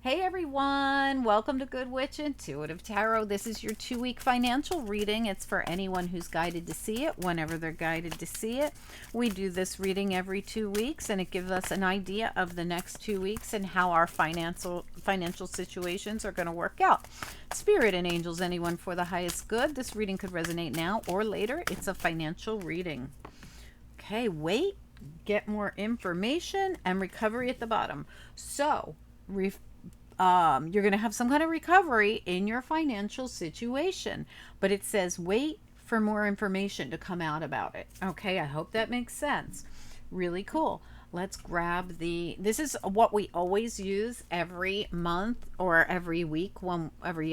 Hey everyone, welcome to Good Witch Intuitive Tarot. This is your 2 week financial reading. It's for anyone who's guided to see it, whenever they're guided to see it. We do this reading every 2 weeks and it gives us an idea of the next 2 weeks and how our financial situations are going to work out. Spirit and angels, anyone for the highest good. This reading could resonate now or later. It's a financial reading. Okay, wait, get more information and recovery at the bottom. So, you're going to have some kind of recovery in your financial situation, but it says wait for more information to come out about it. Okay, I hope that makes sense. Really cool. Let's grab this is what we always use every month or every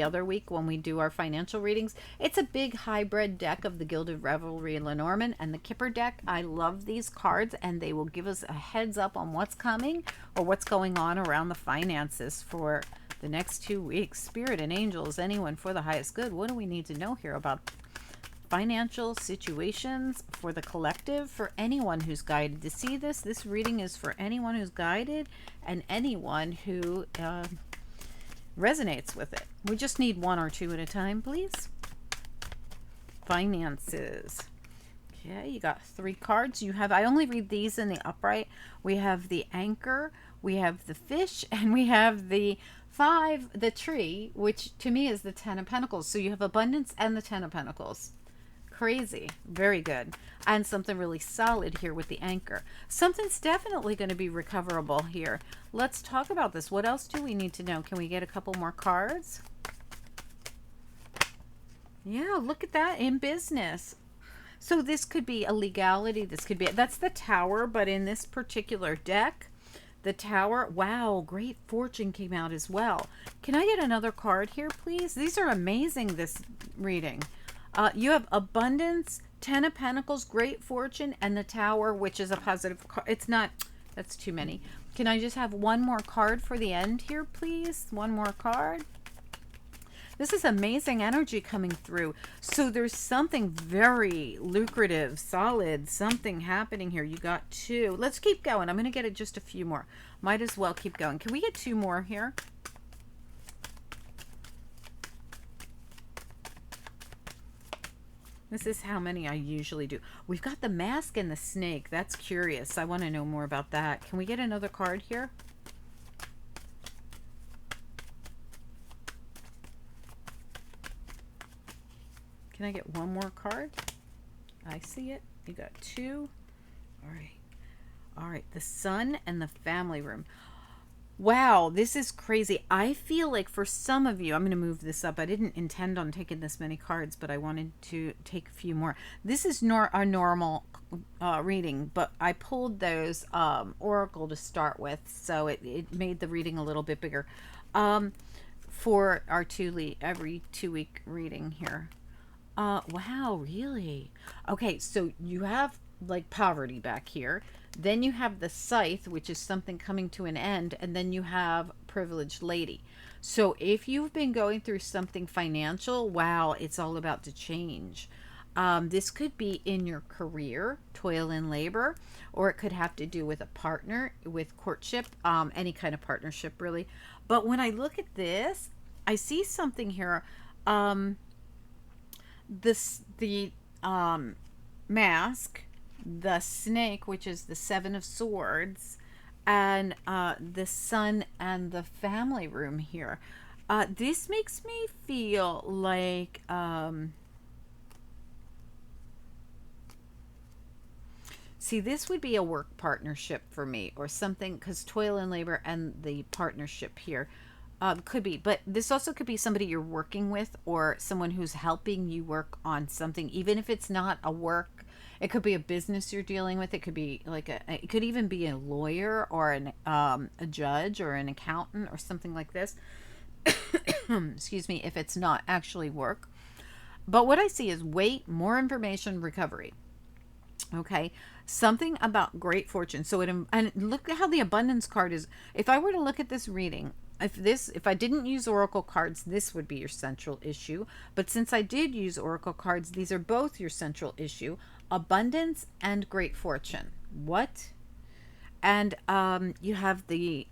other week when we do our financial readings. It's a big hybrid deck of the Gilded Revelry Lenormand and the Kipper deck. I love these cards and they will give us a heads up on what's coming or what's going on around the finances for the next 2 weeks. Spirit and angels, anyone for the highest good. What do we need to know here about financial situations for the collective, for anyone who's guided to see this? This reading is for anyone who's guided and anyone who resonates with it. We just need one or two at a time, please. Finances. Okay, you got 3 cards. You have, I only read these in the upright. We have the anchor, we have the fish, and we have the tree, which to me is the 10 of Pentacles. So you have abundance and the 10 of Pentacles. Crazy. Very good. And something really solid here with the anchor. Something's definitely going to be recoverable here. Let's talk about this. What else do we need to know? Can we get a couple more cards? Yeah, look at that. In business. So this could be a legality. This could be, that's the Tower, but in this particular deck, the Tower, wow, great fortune came out as well. Can I get another card here, please? These are amazing, this reading. You have abundance, 10 of Pentacles, great fortune, and the Tower, which is a positive card. It's not, that's too many. Can I just have one more card for the end here, please? One more card. This is amazing energy coming through. So there's something very lucrative, solid, something happening here. You got 2. Let's keep going. I'm going to get it just a few more. Might as well keep going. Can we get 2 more here? This is how many I usually do. We've got the mask and the snake. That's curious. I want to know more about that. Can we get another card here? Can I get one more card? I see it. You got 2. All right. All right. The sun and the family room. Wow, this is crazy. I feel like for some of you, I'm going to move this up. I didn't intend on taking this many cards, but I wanted to take a few more. This is a normal reading, but I pulled those oracle to start with, so it made the reading a little bit bigger for our every 2 week reading here. Wow, really? Okay, so you have like poverty back here. Then you have the scythe, which is something coming to an end, and then you have privileged lady. So if you've been going through something financial, wow, it's all about to change. This could be in your career, toil and labor, or it could have to do with a partner, with courtship, any kind of partnership, really. But when I look at this, I see something here. The mask, the snake, which is the 7 of Swords, and the sun and the family room here. This makes me feel like see, this would be a work partnership for me or something, because toil and labor and the partnership here could be, but this also could be somebody you're working with or someone who's helping you work on something, even if it's not a work. It could be a business you're dealing with. It could be like it could even be a lawyer or a judge or an accountant or something like this. Excuse me, if it's not actually work. But what I see is wait, more information, recovery. Okay, something about great fortune. So and look at how the abundance card is. If I were to look at this reading, if I didn't use oracle cards, this would be your central issue. But since I did use oracle cards, these are both your central issue: abundance and great fortune. What? And you have the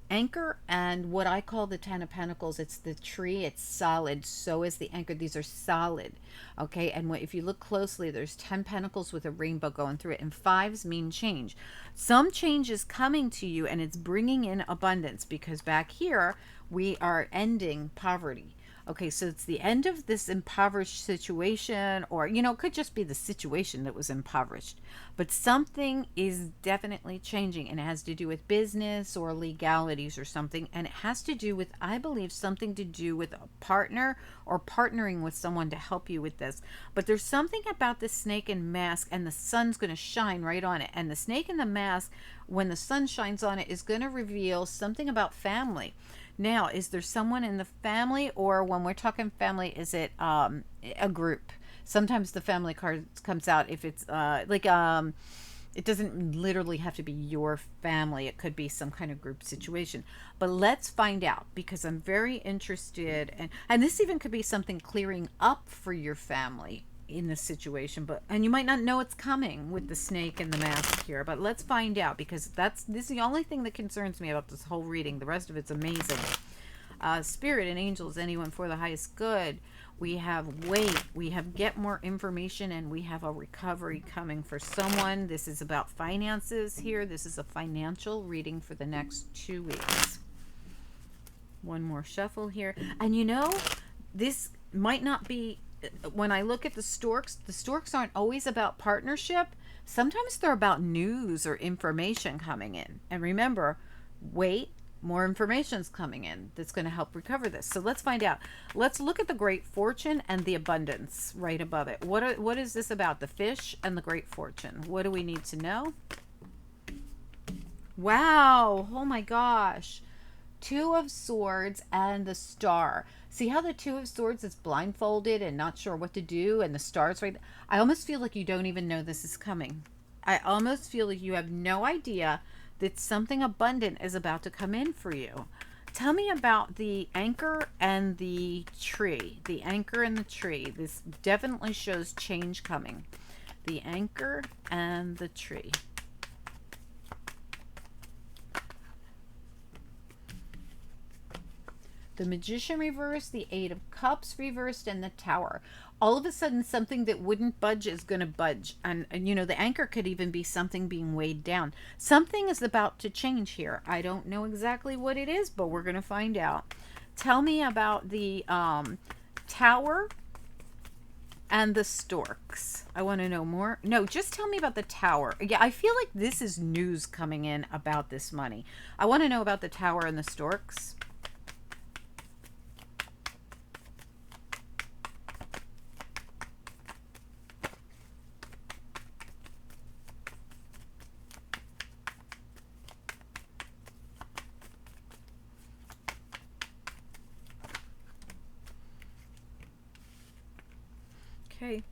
anchor and what I call the Ten of Pentacles. It's the tree. It's solid. So is the anchor. These are solid. Okay. And if you look closely, there's 10 pentacles with a rainbow going through it. And fives mean change. Some change is coming to you and it's bringing in abundance, because back here we are ending poverty. Okay, so it's the end of this impoverished situation, or, it could just be the situation that was impoverished. But something is definitely changing, and it has to do with business or legalities or something. And it has to do with, I believe, something to do with a partner or partnering with someone to help you with this. But there's something about the snake and mask, and the sun's going to shine right on it. And the snake and the mask, when the sun shines on it, is going to reveal something about family. Now, is there someone in the family, or when we're talking family, is it a group? Sometimes the family card comes out if it's it doesn't literally have to be your family. It could be some kind of group situation. But let's find out, because I'm very interested, and this even could be something clearing up for your family in this situation, and you might not know it's coming with the snake and the mask here, but let's find out, because this is the only thing that concerns me about this whole reading. The rest of it's amazing. Spirit and angels, anyone for the highest good. We have wait, we have get more information, and we have a recovery coming for someone. This is about finances here. This is a financial reading for the next 2 weeks. One more shuffle here. And this might not be, when I look at the storks aren't always about partnership. Sometimes they're about news or information coming in. And remember, wait, more information's coming in that's going to help recover this. So let's find out. Let's look at the great fortune and the abundance right above it. What is this about? The fish and the great fortune. What do we need to know? Wow. Oh my gosh. Two of Swords and the Star. See how the Two of Swords is blindfolded and not sure what to do, and the Star's right. I almost feel like you don't even know this is coming. I almost feel like you have no idea that something abundant is about to come in for you. Tell me about the anchor and the tree. The anchor and the tree. This definitely shows change coming. The anchor and the tree. The Magician reversed, the Eight of Cups reversed, and the Tower. All of a sudden, something that wouldn't budge is going to budge. And the anchor could even be something being weighed down. Something is about to change here. I don't know exactly what it is, but we're going to find out. Tell me about the Tower and the Storks. I want to know more. No, just tell me about the Tower. Yeah, I feel like this is news coming in about this money. I want to know about the Tower and the Storks. Okay,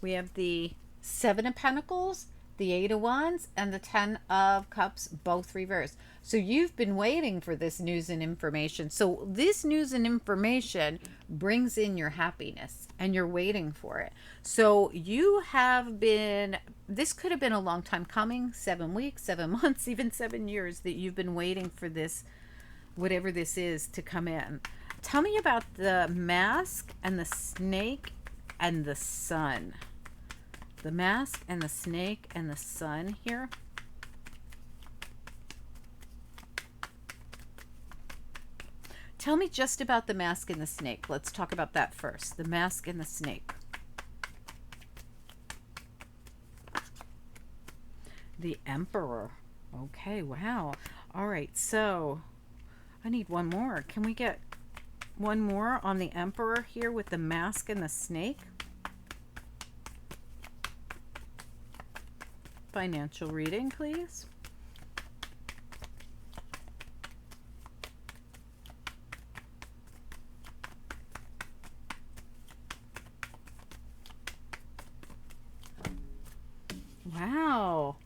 we have the Seven of Pentacles, the Eight of Wands, and the Ten of Cups, both reversed. So you've been waiting for this news and information. So this news and information brings in your happiness, and you're waiting for it. So you have been, this could have been a long time coming, 7 weeks, 7 months, even 7 years, that you've been waiting for this, whatever this is, to come in. Tell me about the mask and the snake and the sun. The mask and the snake and the sun here. Tell me just about the mask and the snake. Let's talk about that first. The mask and the snake. The Emperor. Okay, wow. All right, so I need one more. Can we get one more on the Emperor here with the mask and the snake? Financial reading, please. Wow.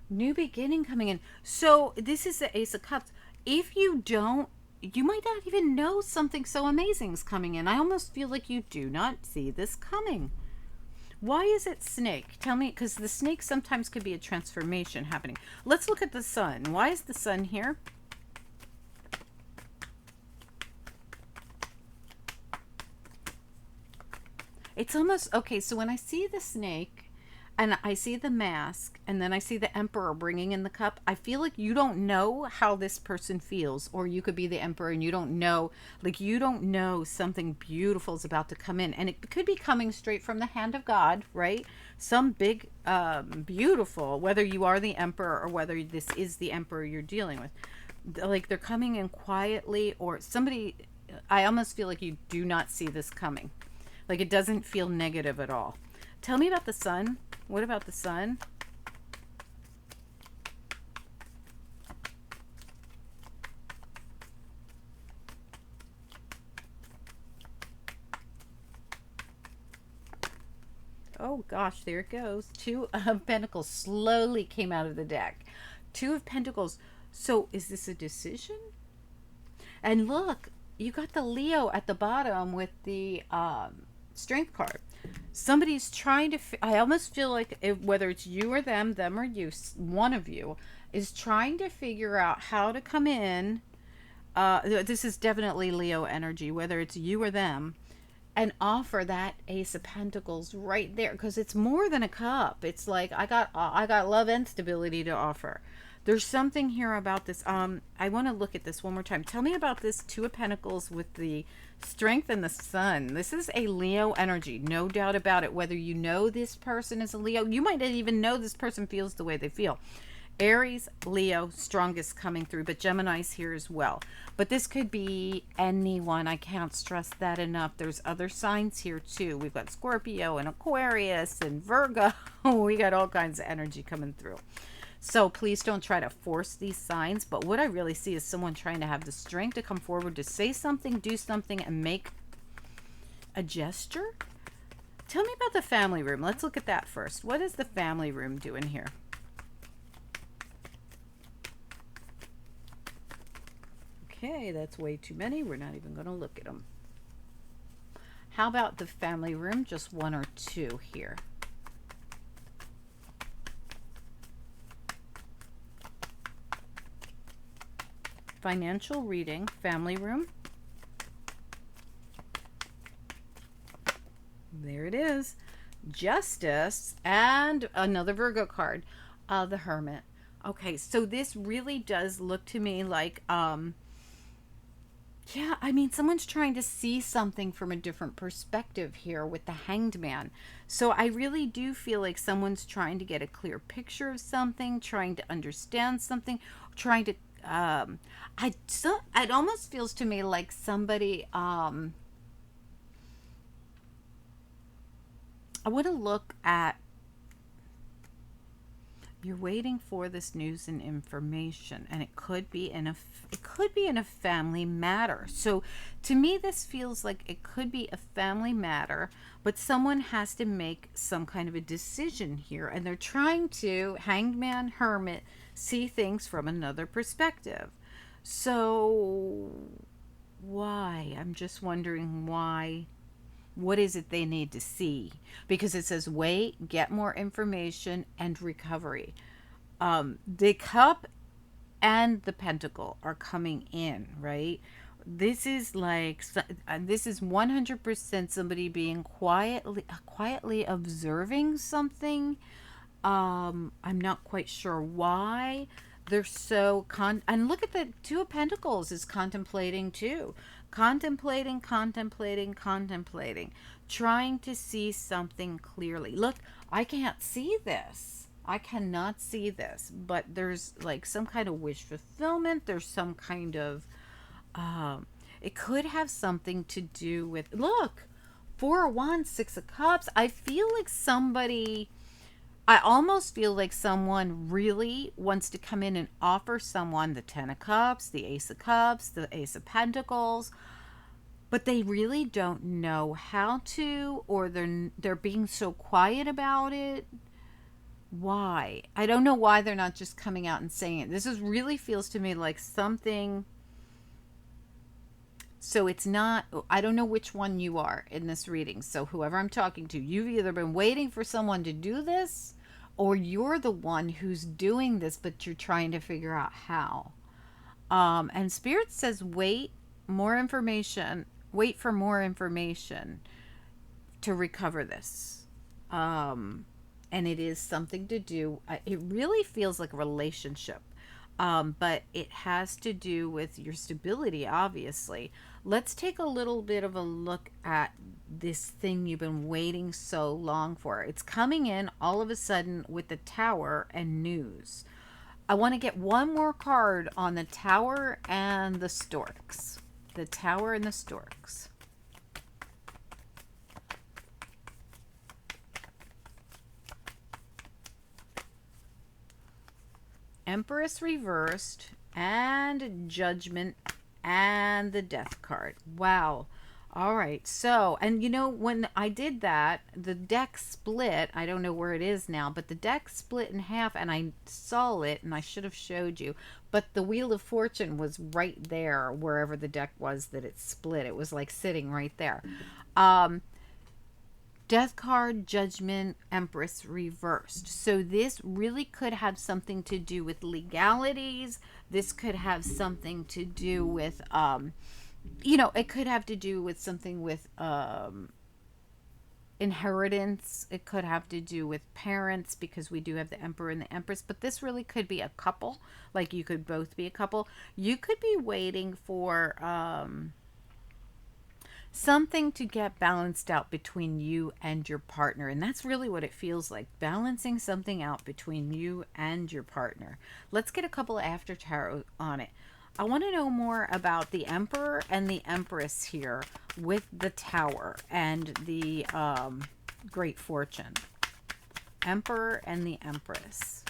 New beginning coming in. So this is the Ace of Cups. If you don't, you might not even know something so amazing is coming in. I almost feel like you do not see this coming. Why is it snake? Tell me, because the snake sometimes could be a transformation happening. Let's look at the sun. Why is the sun here? It's almost okay. So when I see the snake and I see the mask and then I see the emperor bringing in the cup, I feel like you don't know how this person feels. Or you could be the emperor and you don't know, like, you don't know something beautiful is about to come in. And it could be coming straight from the hand of God, right? Some big, beautiful, whether you are the emperor or whether this is the emperor you're dealing with. Like they're coming in quietly, or somebody, I almost feel like you do not see this coming. Like it doesn't feel negative at all. Tell me about the sun. What about the sun? Oh gosh, there it goes. Two of Pentacles slowly came out of the deck. Two of Pentacles. So is this a decision? And look, you got the Leo at the bottom with the Strength card. Somebody's trying to, I almost feel like whether it's you or them or you, one of you is trying to figure out how to come in. This is definitely Leo energy, whether it's you or them, and offer that Ace of Pentacles right there, because it's more than a cup. It's like I got love and stability to offer. There's something here about this. I want to look at this one more time. Tell me about this Two of Pentacles with the Strength and the Sun. This is a Leo energy, no doubt about it. Whether you know this person is a Leo, you might not even know this person feels the way they feel. Aries, Leo, strongest coming through, but Gemini's here as well. But this could be anyone. I can't stress that enough. There's other signs here too. We've got Scorpio and Aquarius and Virgo. We got all kinds of energy coming through. So please don't try to force these signs. But what I really see is someone trying to have the strength to come forward to say something, do something, and make a gesture. Tell me about the family room. Let's look at that first. What is the family room doing here? Okay, that's way too many. We're not even going to look at them. How about the family room? Just one or two here. Financial reading, family room. There it is. Justice and another Virgo card, the Hermit. Okay, so this really does look to me like, yeah, I mean, someone's trying to see something from a different perspective here with the Hanged Man. So I really do feel like someone's trying to get a clear picture of something, trying to understand something, trying to, it almost feels to me like somebody, I want to look at, you're waiting for this news and information, and it could be in a family matter. So to me this feels like it could be a family matter, but someone has to make some kind of a decision here, and they're trying to, Hanged Man, Hermit, see things from another perspective. So why? I'm just wondering why. What is it they need to see? Because it says wait, get more information, and recovery. The cup and the pentacle are coming in, right? This is like, this is 100% somebody being quietly observing something. I'm not quite sure why. They're so and look at the Two of Pentacles is contemplating too. Contemplating, trying to see something clearly. Look, I can't see this. I cannot see this, but there's like some kind of wish fulfillment. There's some kind of, it could have something to do with, look, Four of Wands, Six of Cups. I feel like somebody, I almost feel like someone really wants to come in and offer someone the Ten of Cups, the Ace of Cups, the Ace of Pentacles, but they really don't know how to, or they're being so quiet about it. Why? I don't know why they're not just coming out and saying it. This is really feels to me like something. So it's not, I don't know which one you are in this reading. So whoever I'm talking to, you've either been waiting for someone to do this, or you're the one who's doing this, but you're trying to figure out how. And Spirit says, wait, more information. Wait for more information. to recover this. And it is something to do, it really feels like a relationship. But it has to do with your stability, obviously. Let's take a little bit of a look at this thing you've been waiting so long for. It's coming in all of a sudden with the Tower and news. I want to get one more card on the Tower and the Storks. The Tower and the Storks. Empress reversed and Judgment and the Death card. Wow. All right. So, and you know, when I did that, the deck split. I don't know where it is now, but the deck split in half and I saw it and I should have showed you. But the Wheel of Fortune was right there wherever the deck was that it split. It was like sitting right there. Death card, Judgment, Empress reversed. So this really could have something to do with legalities. This could have something to do with, it could have to do with something with inheritance. It could have to do with parents because we do have the Emperor and the Empress. But this really could be a couple. Like you could both be a couple. You could be waiting for something to get balanced out between you and your partner. And that's really what it feels like, balancing something out between you and your partner. Let's get a couple of after tarot on it. I want to know more about the Emperor and the Empress here with the Tower and the Great Fortune. Emperor and the Empress.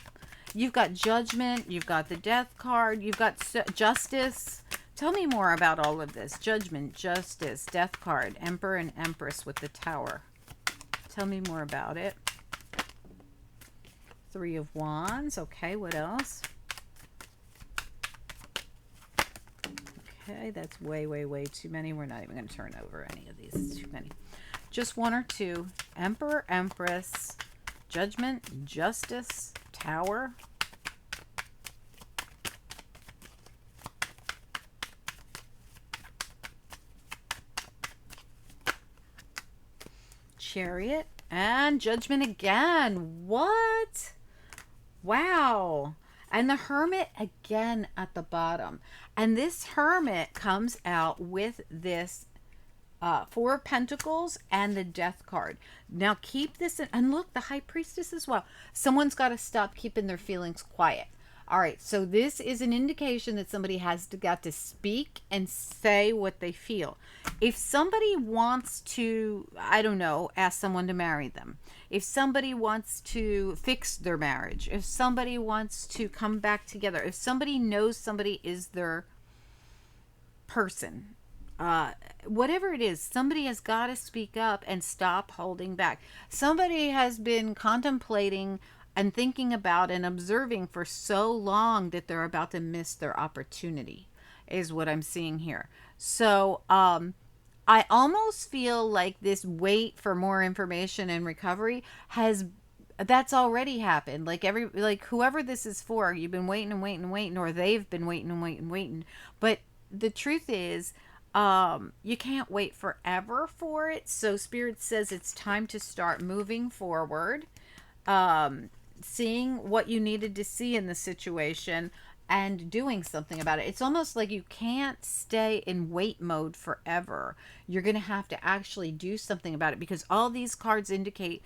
You've got Judgment, you've got the Death card, you've got Justice. Tell me more about all of this. Judgment, Justice, Death card, Emperor and Empress with the Tower. Tell me more about it. Three of Wands. Okay, what else? Okay, that's way, way, way too many. We're not even going to turn over any of these. It's too many. Just one or two. Emperor, Empress, Judgment, Justice, Tower. Chariot and Judgment again. What? Wow. And the Hermit again at the bottom. And this Hermit comes out with this Four of Pentacles and the Death card. Now keep this in, and look, the High Priestess as well. Someone's got to stop keeping their feelings quiet. All right, so this is an indication that somebody got to speak and say what they feel. If somebody wants to, I don't know, ask someone to marry them, if somebody wants to fix their marriage, if somebody wants to come back together, if somebody knows somebody is their person, whatever it is, somebody has got to speak up and stop holding back. Somebody has been contemplating and thinking about and observing for so long that they're about to miss their opportunity, is what I'm seeing here. So I almost feel like this wait for more information and recovery that's already happened. Like whoever this is for, you've been waiting and waiting and waiting, or they've been waiting and waiting and waiting. But the truth is, you can't wait forever for it. So Spirit says it's time to start moving forward. Seeing what you needed to see in the situation and doing something about it. It's almost like you can't stay in wait mode forever. You're going to have to actually do something about it, because all these cards indicate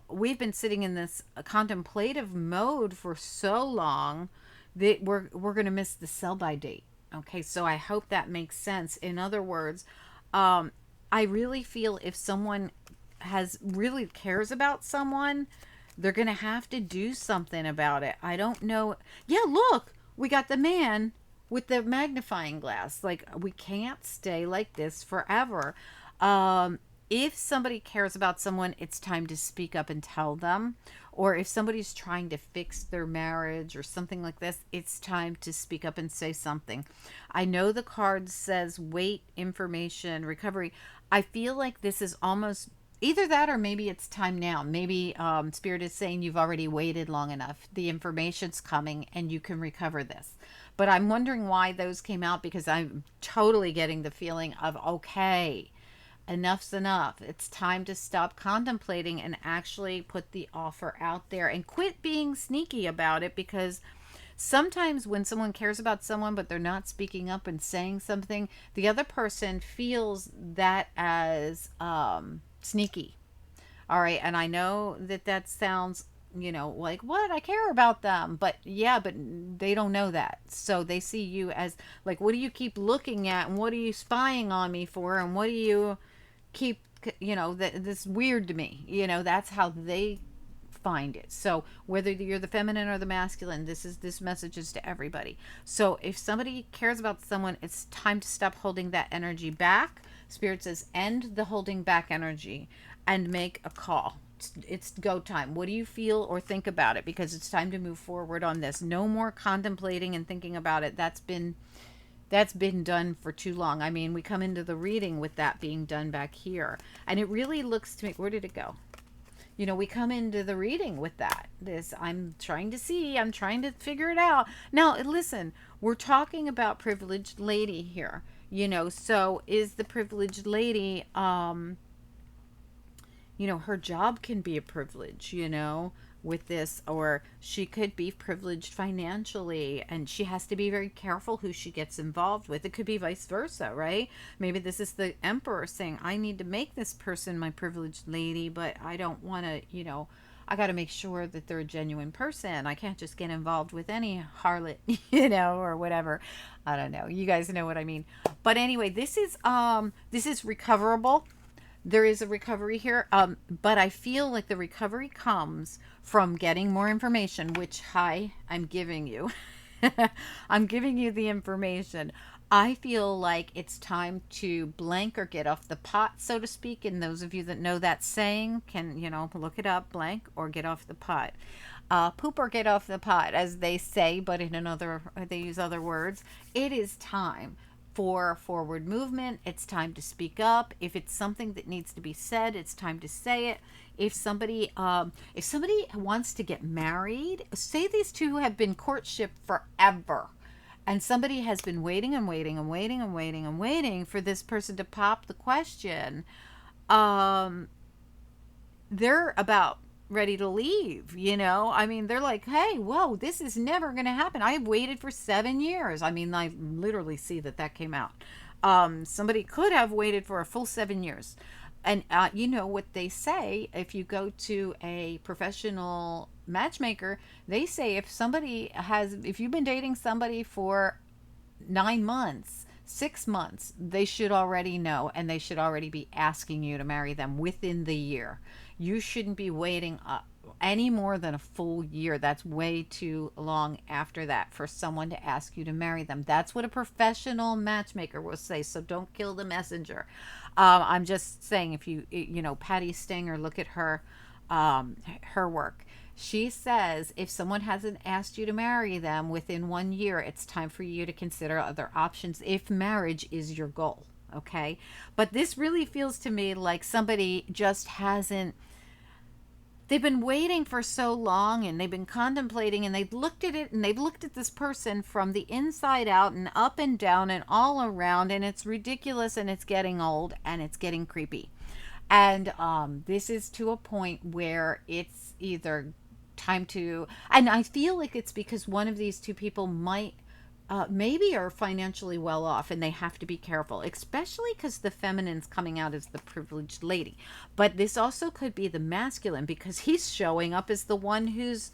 we've been sitting in this contemplative mode for so long that we're going to miss the sell by date. Okay, so I hope that makes sense. In other words, I really feel if someone really cares about someone, they're going to have to do something about it. I don't know. Yeah, look, we got the man with the magnifying glass. Like, we can't stay like this forever. If somebody cares about someone, it's time to speak up and tell them. Or if somebody's trying to fix their marriage or something like this, it's time to speak up and say something. I know the card says wait, information, recovery. I feel like this is almost either that, or maybe it's time now. Maybe Spirit is saying you've already waited long enough. The information's coming and you can recover this. But I'm wondering why those came out, because I'm totally getting the feeling of, okay, Enough's enough. It's time to stop contemplating and actually put the offer out there and quit being sneaky about it, because sometimes when someone cares about someone but they're not speaking up and saying something, the other person feels that as sneaky. All right. And I know that that sounds, like, what? I care about them. But yeah, but they don't know that. So they see you as like, what do you keep looking at? And what are you spying on me for? And what do you keep, that's weird to me. That's how they find it. So whether you're the feminine or the masculine, this message is to everybody. So if somebody cares about someone, it's time to stop holding that energy back. Spirit says end the holding back energy and make a call. It's go time. What do you feel or think about it? Because it's time to move forward on this. No more contemplating and thinking about it. That's been done for too long. I mean, we come into the reading with that being done back here, and it really looks to me, where did it go? We come into the reading with that. I'm trying to see, I'm trying to figure it out. Now, listen, we're talking about privileged lady here, so is the privileged lady, her job can be a privilege, with this, or she could be privileged financially, and she has to be very careful who she gets involved with. It could be vice versa, right? Maybe this is the emperor saying, I need to make this person my privileged lady, but I don't want to, I got to make sure that they're a genuine person. I can't just get involved with any harlot, or whatever. I don't know. You guys know what I mean. But anyway, this is recoverable. There is a recovery here, but I feel like the recovery comes from getting more information, which I'm giving you. I'm giving you the information. I feel like it's time to blank or get off the pot, so to speak. And those of you that know that saying can, look it up, blank or get off the pot. Poop or get off the pot, as they say, but they use other words. It is time for forward movement. It's time to speak up. If it's something that needs to be said, it's time to say it. If somebody wants to get married, say these two have been courtship forever, and somebody has been waiting and waiting and waiting and waiting and waiting for this person to pop the question. They're about ready to leave, I mean, they're like, hey, whoa, this is never going to happen. I waited for 7 years. I mean, I literally see that came out. Somebody could have waited for a full 7 years. And you know what they say, if you go to a professional matchmaker, they say if you've been dating somebody for 9 months, 6 months, they should already know, and they should already be asking you to marry them within the year. You shouldn't be waiting any more than a full year. That's way too long after that for someone to ask you to marry them. That's what a professional matchmaker will say. So don't kill the messenger. I'm just saying, if Patty Stanger, look at her work. She says if someone hasn't asked you to marry them within 1 year, it's time for you to consider other options if marriage is your goal. Okay. But this really feels to me like somebody just hasn't, they've been waiting for so long, and they've been contemplating, and they've looked at it, and they've looked at this person from the inside out and up and down and all around, and it's ridiculous, and it's getting old, and it's getting creepy. And this is to a point where it's either time to, and I feel like it's because one of these two people might maybe are financially well off, and they have to be careful, especially because the feminine's coming out as the privileged lady. But this also could be the masculine, because he's showing up as the one who's,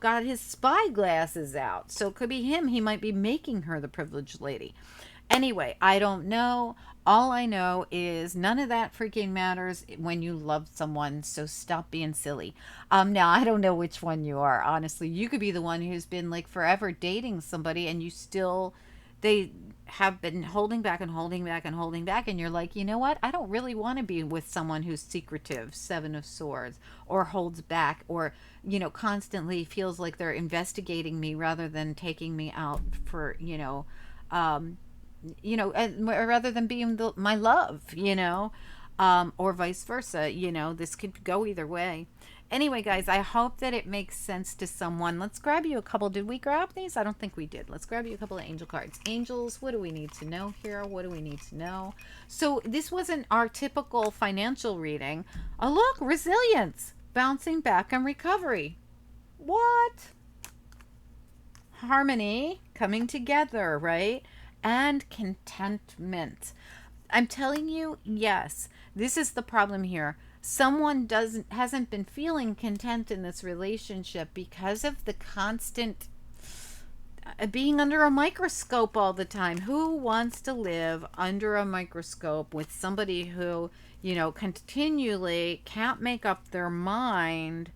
got his spy glasses out. So it could be him. He might be making her the privileged lady. Anyway, I don't know. All I know is none of that freaking matters when you love someone, so stop being silly. Now, I don't know which one you are, honestly. You could be the one who's been like forever dating somebody, and they have been holding back and holding back and holding back, and you're like, you know what? I don't really want to be with someone who's secretive, Seven of Swords, or holds back, or, constantly feels like they're investigating me rather than taking me out for, rather than being my love, or vice versa. This could go either way. anyway, guys, I hope that it makes sense to someone. Let's grab you a couple. Did we grab these? I don't think we did. Let's grab you a couple of angel cards. Angels, what do we need to know here? What do we need to know? So this wasn't our typical financial reading. Oh, look, resilience, bouncing back and recovery. What? Harmony, coming together, right? And contentment. I'm telling you, yes, this is the problem here. Someone hasn't been feeling content in this relationship because of the constant being under a microscope all the time. Who wants to live under a microscope with somebody who, continually can't make up their mind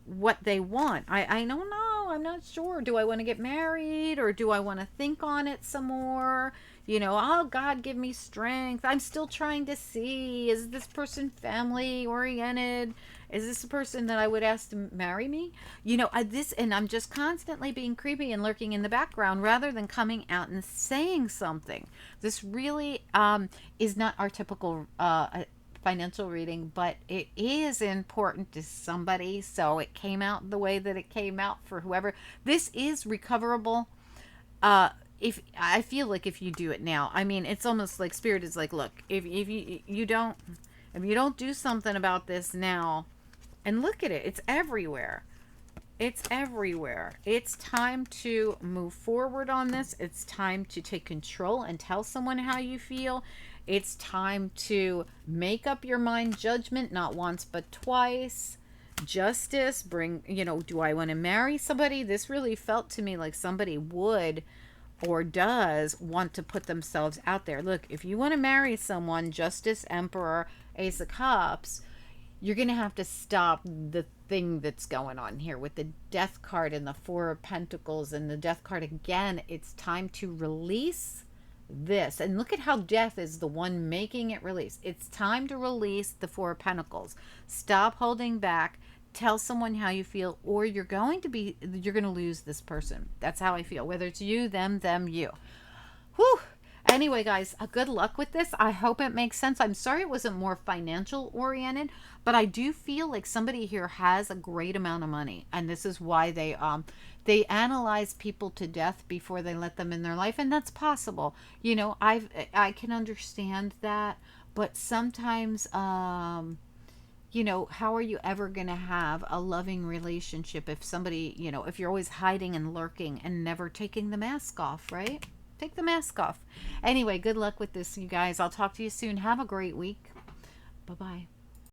what they want? I don't know. I'm not sure. Do I want to get married, or do I want to think on it some more? Oh, God, give me strength. I'm still trying to see, is this person family oriented? Is this a person that I would ask to marry me? And I'm just constantly being creepy and lurking in the background rather than coming out and saying something. This really is not our typical financial reading, but it is important to somebody, so it came out the way that it came out for whoever. This is recoverable. If I feel like if you do it now, I mean, it's almost like Spirit is like, look, if you don't do something about this now, and look at it, it's everywhere. It's everywhere. It's time to move forward on this. It's time to take control and tell someone how you feel. It's time to make up your mind, judgment, not once but twice. Justice, do I want to marry somebody? This really felt to me like somebody would or does want to put themselves out there. Look, if you want to marry someone, Justice, Emperor, Ace of Cups, you're going to have to stop the thing that's going on here with the Death card and the Four of Pentacles and the Death card again. It's time to release this. And look at how Death is the one making it release. It's time to release the Four of Pentacles. Stop holding back. Tell someone how you feel, or you're going to lose this person. That's how I feel. Whether it's you, them, you. Whew. Anyway, guys, good luck with this. I hope it makes sense. I'm sorry it wasn't more financial oriented, but I do feel like somebody here has a great amount of money, and this is why they analyze people to death before they let them in their life, and that's possible. I can understand that, but sometimes how are you ever going to have a loving relationship if somebody, if you're always hiding and lurking and never taking the mask off, right? Take the mask off. Anyway, good luck with this, you guys. I'll talk to you soon. Have a great week. Bye-bye.